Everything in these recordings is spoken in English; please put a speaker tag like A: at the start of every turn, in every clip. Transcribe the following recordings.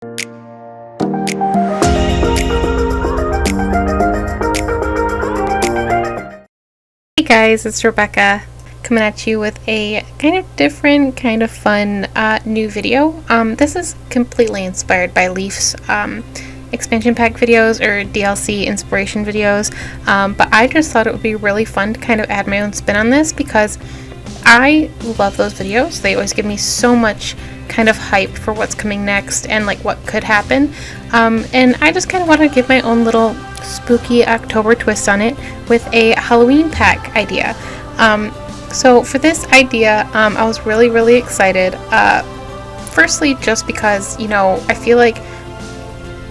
A: Hey guys, it's Rebecca coming at you with a kind of different, kind of fun new video. This is completely inspired by Leaf's expansion pack videos or DLC inspiration videos, but I just thought it would be really fun to kind of add my own spin on this because I love those videos. They always give me so much kind of hype for what's coming next and like what could happen, and I just kind of want to give my own little spooky October twist on it with a Halloween pack idea. So for this idea, I was really excited. Firstly, just because, you know, I feel like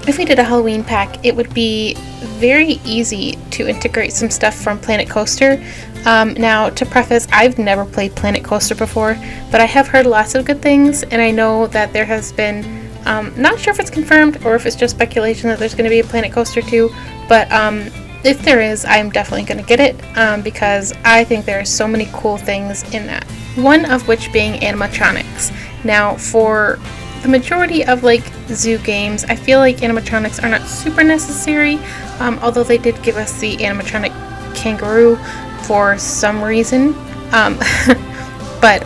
A: if we did a Halloween pack, it would be very easy to integrate some stuff from Planet Coaster. Now, to preface, I've never played Planet Coaster before, but I have heard lots of good things, and I know that there has been, not sure if it's confirmed or if it's just speculation that there's going to be a Planet Coaster 2, but if there is, I'm definitely going to get it, because I think there are so many cool things in that. One of which being animatronics. Now, for the majority of like zoo games, I feel like animatronics are not super necessary, although they did give us the animatronic kangaroo for some reason. But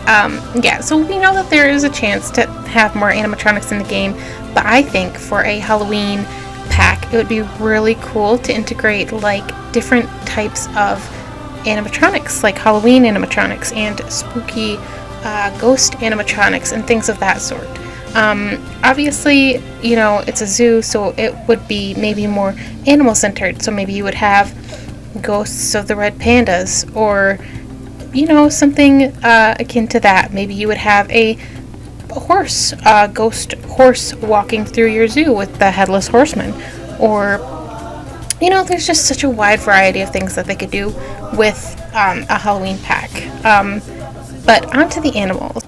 A: yeah, so we know that there is a chance to have more animatronics in the game, but I think for a Halloween pack, it would be really cool to integrate like different types of animatronics, like Halloween animatronics and spooky ghost animatronics and things of that sort. Obviously, you know, it's a zoo, so it would be maybe more animal centered, so maybe you would have ghosts of the red pandas, or, you know, something akin to that. Maybe you would have a horse, ghost horse walking through your zoo with the headless horseman, or, you know, there's just such a wide variety of things that they could do with a Halloween pack. But onto the animals.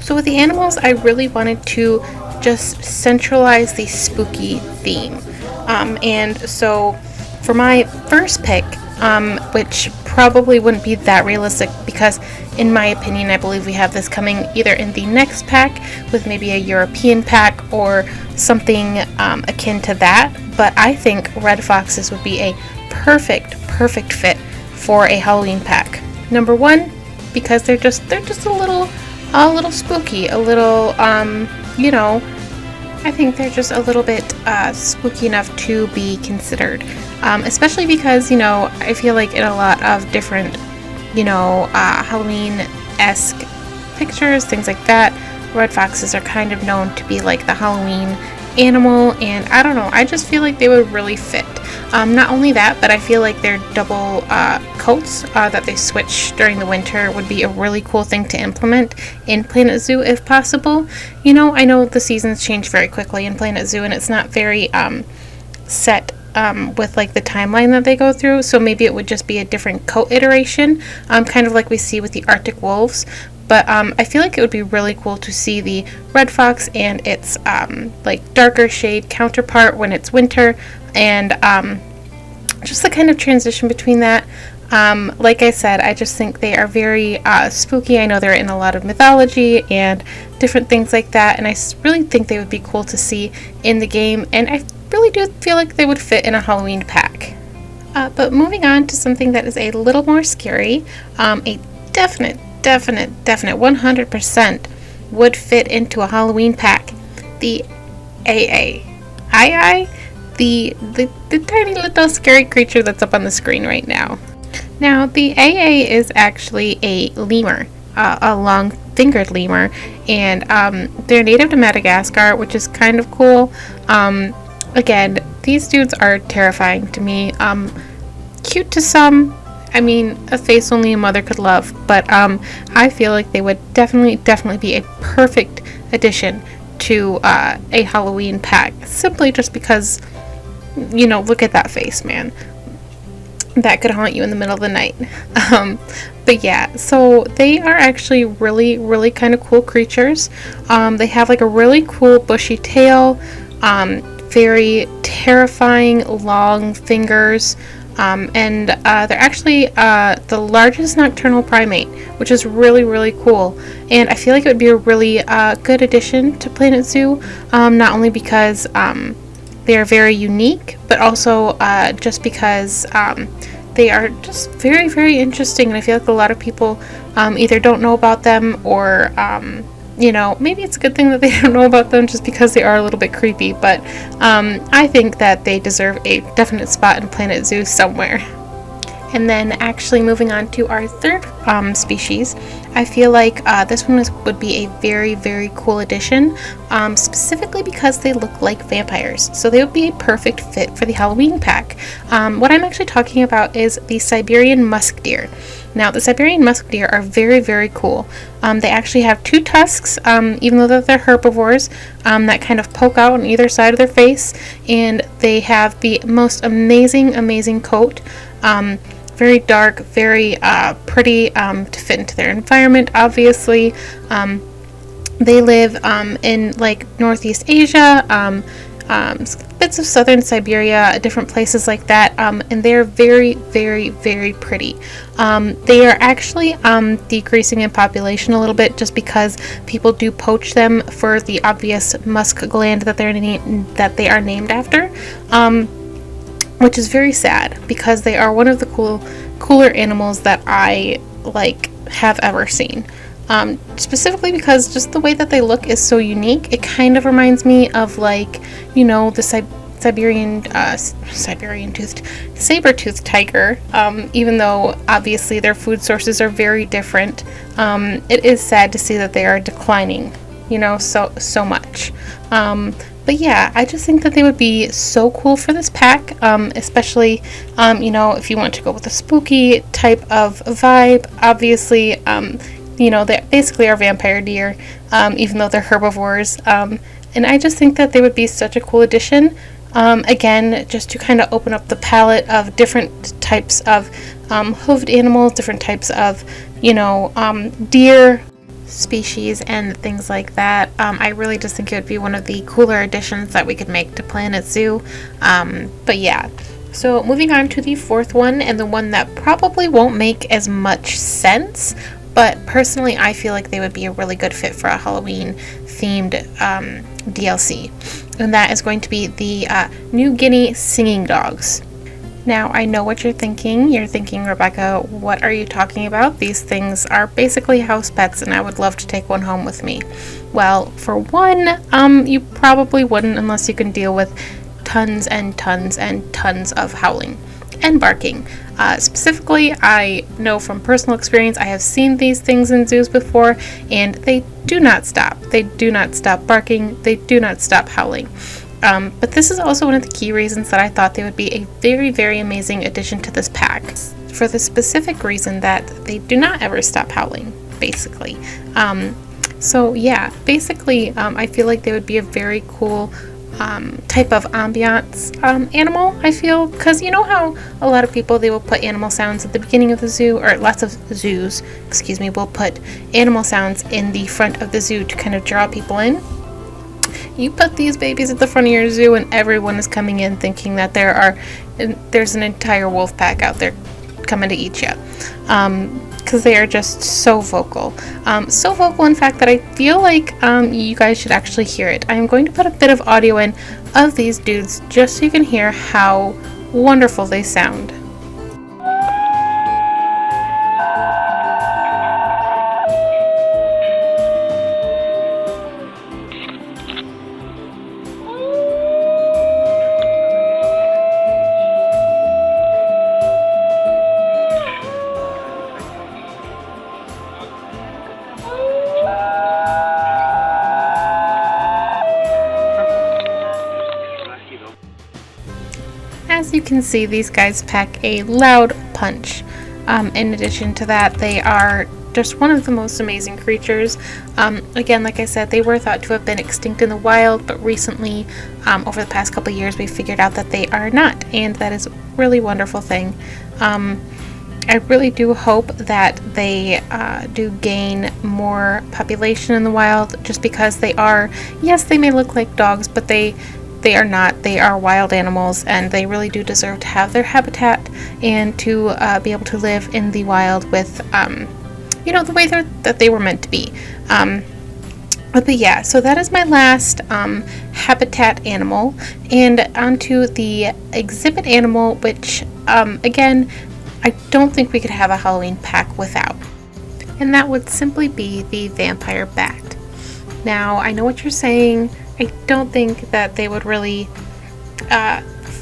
A: So with the animals, I really wanted to just centralize the spooky theme. And so for my first pick, which probably wouldn't be that realistic because in my opinion, I believe we have this coming either in the next pack with maybe a European pack or something akin to that. But I think red foxes would be a perfect fit for a Halloween pack. Number one, because they're just a little spooky, a little, you know, I think they're just a little bit spooky enough to be considered, especially because, you know, I feel like in a lot of different, you know, Halloween-esque pictures, things like that, red foxes are kind of known to be like the Halloween animal, and I don't know, I just feel like they would really fit. Not only that, but I feel like their double coats that they switch during the winter would be a really cool thing to implement in Planet Zoo if possible. You know, I know the seasons change very quickly in Planet Zoo, and it's not very set with like the timeline that they go through, so maybe it would just be a different coat iteration, kind of like we see with the Arctic wolves. But I feel like it would be really cool to see the red fox and its like darker shade counterpart when it's winter, and just the kind of transition between that. Like I said, I just think they are very spooky. I know they're in a lot of mythology and different things like that, and I really think they would be cool to see in the game, and I really do feel like they would fit in a Halloween pack. But moving on to something that is a little more scary, a definite 100% would fit into a Halloween pack. The 𝐈𝐍𝐒, the tiny little scary creature that's up on the screen right now. Now, the 𝐈𝐍𝐒 is actually a lemur, a long-fingered lemur, and they're native to Madagascar, which is kind of cool. Again, these dudes are terrifying to me. Cute to some. I mean, a face only a mother could love, but I feel like they would definitely be a perfect addition to a Halloween pack, simply just because, you know, look at that face, man. That could haunt you in the middle of the night. But yeah, so they are actually really kind of cool creatures. They have like a really cool bushy tail, very terrifying long fingers, and they're actually the largest nocturnal primate, which is really, really cool. And I feel like it would be a really good addition to Planet Zoo, not only because they are very unique, but also just because they are just very, very interesting. And I feel like a lot of people either don't know about them, or you know, maybe it's a good thing that they don't know about them just because they are a little bit creepy, but I think that they deserve a definite spot in Planet Zoo somewhere. And then actually moving on to our third species, I feel like this one would be a very, very cool addition, specifically because they look like vampires. So they would be a perfect fit for the Halloween pack. What I'm actually talking about is the Siberian musk deer. Now, the Siberian musk deer are very, very cool. They actually have 2 tusks, even though they're herbivores, that kind of poke out on either side of their face, and they have the most amazing, amazing coat. Very dark, very pretty to fit into their environment, obviously. They live in like Northeast Asia, bits of southern Siberia, different places like that, and they're very, very, very pretty. They are actually decreasing in population a little bit just because people do poach them for the obvious musk gland that they are named after, which is very sad because they are one of the cooler animals that I have ever seen. Specifically because just the way that they look is so unique. It kind of reminds me of, like, you know, the saber-toothed tiger. Even though obviously their food sources are very different, it is sad to see that they are declining, you know, so much. But yeah, I just think that they would be so cool for this pack, especially, you know, if you want to go with a spooky type of vibe. Obviously, you know, they basically are vampire deer, even though they're herbivores. And I just think that they would be such a cool addition. Again, just to kind of open up the palette of different types of hoofed animals, different types of, you know, deer species and things like that. I really just think it would be one of the cooler additions that we could make to Planet Zoo. But yeah, so moving on to the fourth one, and the one that probably won't make as much sense, but personally I feel like they would be a really good fit for a Halloween themed DLC, and that is going to be the New Guinea singing dogs. Now, I know what you're thinking. You're thinking, Rebecca, what are you talking about? These things are basically house pets, and I would love to take one home with me. Well, for one, you probably wouldn't unless you can deal with tons and tons and tons of howling and barking. Specifically, I know from personal experience, I have seen these things in zoos before, and they do not stop. They do not stop barking. They do not stop howling. But this is also one of the key reasons that I thought they would be a very, very amazing addition to this pack, for the specific reason that they do not ever stop howling, basically. So yeah, basically, I feel like they would be a very cool type of ambiance animal, I feel, because you know how a lot of people, they will put animal sounds at the beginning of the zoo, or lots of zoos, will put animal sounds in the front of the zoo to kind of draw people in. You put these babies at the front of your zoo and everyone is coming in thinking that there's an entire wolf pack out there coming to eat you, because they are just so vocal. So vocal, in fact, that I feel like you guys should actually hear it. I'm going to put a bit of audio in of these dudes just so you can hear how wonderful they sound. As you can see, these guys pack a loud punch. In addition to that, they are just one of the most amazing creatures. Again, like I said, they were thought to have been extinct in the wild, but recently, over the past couple of years, we figured out that they are not, and that is a really wonderful thing. I really do hope that they do gain more population in the wild, just because they are, yes, they may look like dogs, but they are not. They are wild animals, and they really do deserve to have their habitat and to be able to live in the wild with, the way that they were meant to be. But yeah, so that is my last habitat animal, and onto the exhibit animal, which again, I don't think we could have a Halloween pack without, and that would simply be the vampire bat. Now, I know what you're saying. I don't think that they would really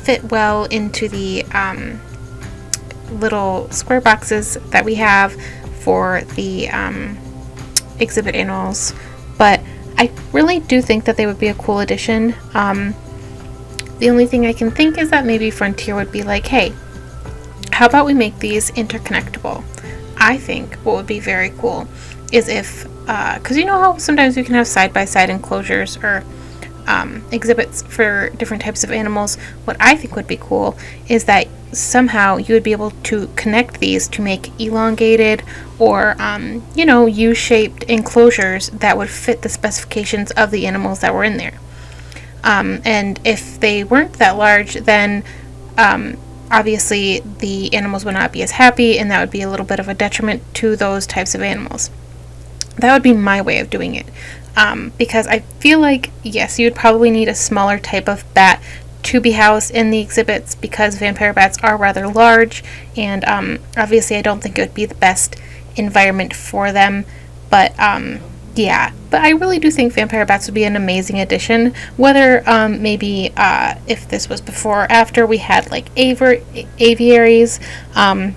A: fit well into the little square boxes that we have for the exhibit animals, but I really do think that they would be a cool addition. The only thing I can think is that maybe Frontier would be like, hey, how about we make these interconnectable? I think what would be very cool is if, because you know how sometimes you can have side-by-side enclosures or exhibits for different types of animals. What I think would be cool is that somehow you would be able to connect these to make elongated or U-shaped enclosures that would fit the specifications of the animals that were in there. And if they weren't that large, then obviously the animals would not be as happy, and that would be a little bit of a detriment to those types of animals. That would be my way of doing it. Because I feel like, yes, you would probably need a smaller type of bat to be housed in the exhibits, because vampire bats are rather large, and obviously I don't think it would be the best environment for them. But yeah, but I really do think vampire bats would be an amazing addition. Whether maybe if this was before or after we had like aviaries, that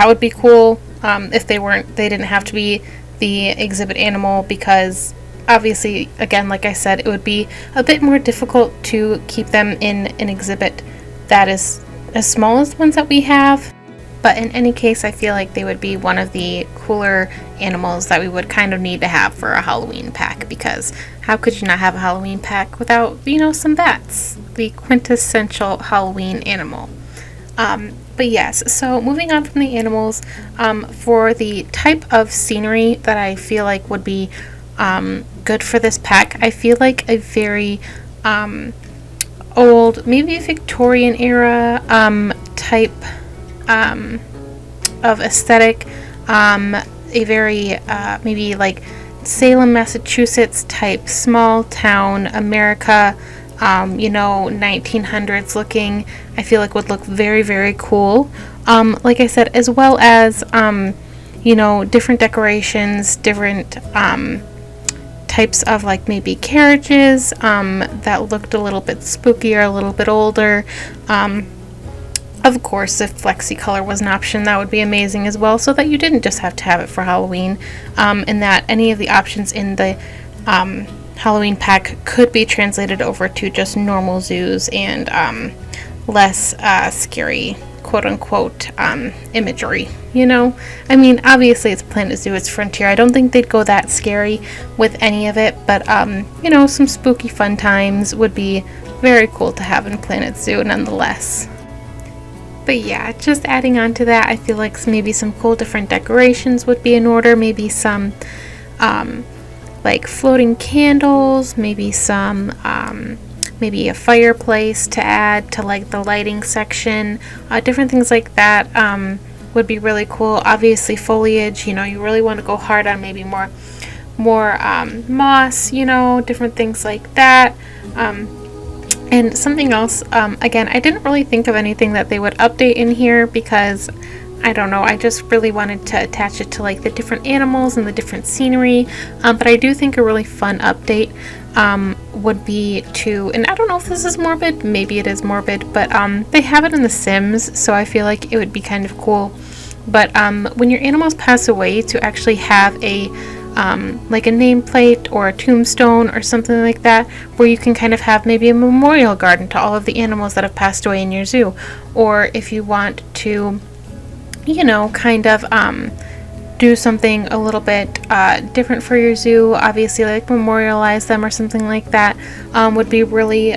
A: would be cool. If they didn't have to be the exhibit animal, because obviously, again, like I said, it would be a bit more difficult to keep them in an exhibit that is as small as the ones that we have. But in any case, I feel like they would be one of the cooler animals that we would kind of need to have for a Halloween pack, because how could you not have a Halloween pack without, some bats? The quintessential Halloween animal. But yes, so moving on from the animals, for the type of scenery that I feel like would be good for this pack, I feel like a very old, maybe Victorian era type of aesthetic, a very maybe like Salem, Massachusetts type small town America, 1900s looking, I feel like would look very, very cool. Like I said, as well as different decorations, different types of like maybe carriages that looked a little bit spookier, a little bit older. Of course, if flexi color was an option, that would be amazing as well, so that you didn't just have to have it for Halloween, and that any of the options in the Halloween pack could be translated over to just normal zoos and less scary, quote-unquote, imagery, I mean, obviously it's Planet Zoo, it's Frontier. I don't think they'd go that scary with any of it, but, some spooky fun times would be very cool to have in Planet Zoo nonetheless. But yeah, just adding on to that, I feel like maybe some cool different decorations would be in order. Maybe some like floating candles, maybe some maybe a fireplace to add to like the lighting section, different things like that would be really cool. Obviously foliage, you really want to go hard on maybe more moss, different things like that. And something else, again, I didn't really think of anything that they would update in here, because I don't know, I just really wanted to attach it to like the different animals and the different scenery, but I do think a really fun update would be to, and I don't know if this is morbid, maybe it is morbid, but they have it in The Sims, so I feel like it would be kind of cool. But when your animals pass away, to actually have a like a nameplate or a tombstone or something like that, where you can kind of have maybe a memorial garden to all of the animals that have passed away in your zoo. Or if you want to, kind of do something a little bit different for your zoo, obviously like memorialize them or something like that, would be really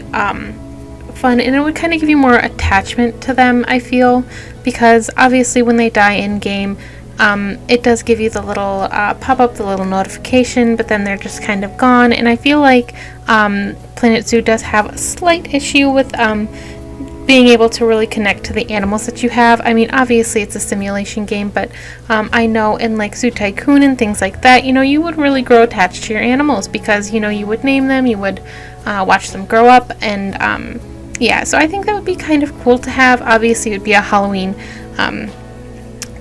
A: fun, and it would kind of give you more attachment to them, I feel, because obviously when they die in game, it does give you the little pop-up, the little notification, but then they're just kind of gone. And I feel like Planet Zoo does have a slight issue with being able to really connect to the animals that you have. I mean, obviously it's a simulation game, but I know in like Zoo Tycoon and things like that, you know, you would really grow attached to your animals because, you know, you would name them, you would watch them grow up, and yeah, so I think that would be kind of cool to have. Obviously it would be a Halloween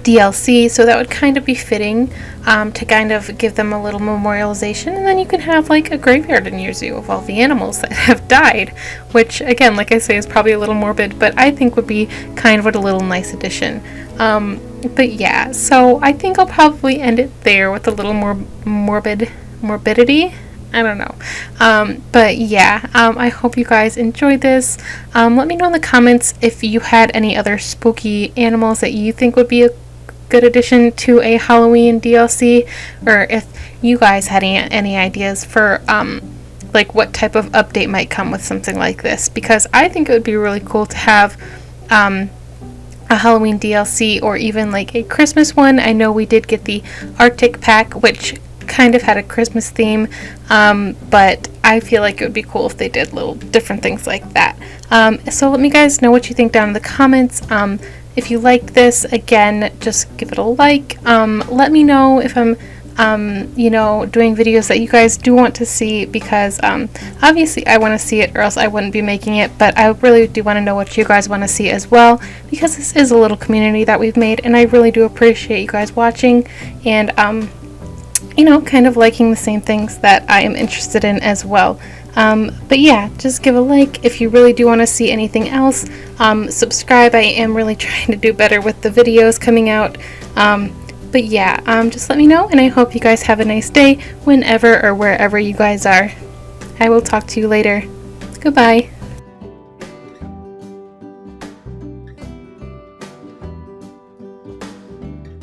A: DLC, so that would kind of be fitting to kind of give them a little memorialization, and then you can have like a graveyard in your zoo of all the animals that have died, which again, like I say, is probably a little morbid, but I think would be kind of a little nice addition. But yeah, so I think I'll probably end it there with a little more morbidity. I don't know. But yeah, I hope you guys enjoyed this. Let me know in the comments if you had any other spooky animals that you think would be a good addition to a Halloween DLC, or if you guys had any ideas for like what type of update might come with something like this, because I think it would be really cool to have a Halloween DLC, or even like a Christmas one. I know we did get the Arctic pack, which kind of had a Christmas theme, but I feel like it would be cool if they did little different things like that. So let me guys know what you think down in the comments. If you like this, again, just give it a like. Let me know if I'm you know, doing videos that you guys do want to see, because obviously I want to see it, or else I wouldn't be making it, but I really do want to know what you guys want to see as well, because this is a little community that we've made, and I really do appreciate you guys watching and you know, kind of liking the same things that I am interested in as well. But yeah, just give a like if you really do want to see anything else. Subscribe. I am really trying to do better with the videos coming out. But yeah, just let me know, and I hope you guys have a nice day whenever or wherever you guys are. I will talk to you later. Goodbye.